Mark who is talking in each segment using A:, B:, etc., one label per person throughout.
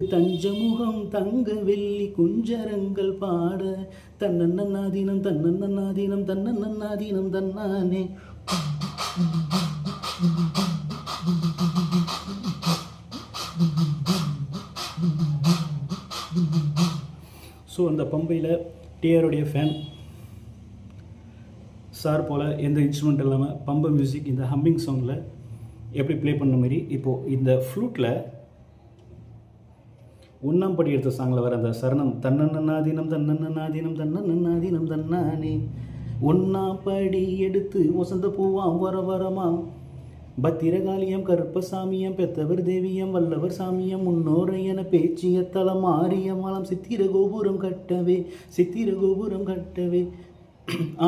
A: தஞ்சமுகம் தங்க வெள்ளி குஞ்சரங்கள் பாட தன்னன்னாதீனம் தன்னன்னாதீனம் தன்னன்னாதீனம் தன்னானே. ஸோ அந்த பம்பையில் டிஆருடைய ஃபேன் சார் போல் எந்த இன்ஸ்ட்ருமெண்ட் இல்லாமல் பம்பை மியூசிக் இந்த ஹம்மிங் சவுண்டில் எப்படி ப்ளே பண்ண மாதிரி இப்போது இந்த ஃப்ளூட்டில் ஒன்றாம் படி எடுத்த சாங்கில் வர அந்த சரணம் தன்னன்னாதீனம் தன்னன்னாதீனம் தன்னன்னாதீனம் தன்னானே. ஒன்றாம் படி எடுத்து வசந்த பூவாம் வர வரமாம் பத்திரகாளியம் கருப்பசாமியம் பெத்தவர் தேவியம் வல்லவர் சாமியம் முன்னோரை என பேச்சிய தலம் ஆரிய மலம் சித்திர கோபுரம் கட்டவே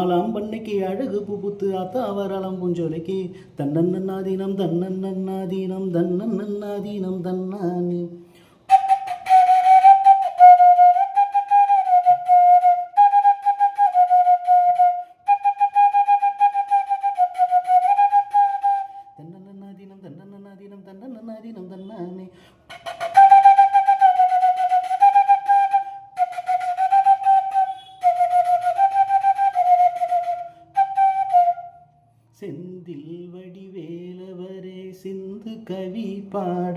A: ஆலாம் பண்ணைக்கு அழகு புத்து ஆத்தாவரலம் புஞ்சொலைக்கு தன்னன்னாதீனம் தன்னன்னாதீனம் தன்னன்னாதீனம் தன்னானே. தன்னன்னாதீனம் தன்னன்னாதீனம் தன்னன்னாதீனம் தன்னானே. செந்தில் வடிவேலவரே சிந்து கவி பாட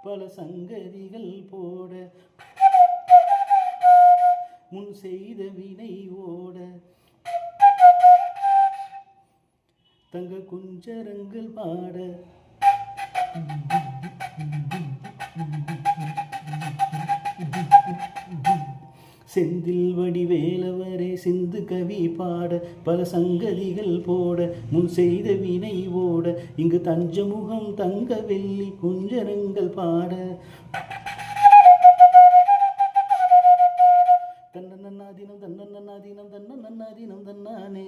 A: பல சங்கதிகள் போட முன் செய்த வினை ஓட தங்க குஞ்சரங்கள் பாட செந்தில் வடிவேலவரே சிந்து கவி பாட பல சங்கதிகள் போட முன் செய்த வினை ஓட இங்கு தஞ்சமுகம் தங்க வெள்ளி குஞ்சரங்கள் பாட தன்னன்னாதீனம் தன்னன்னாதீனம் தன்னன்னாதீனம் தன்னானே.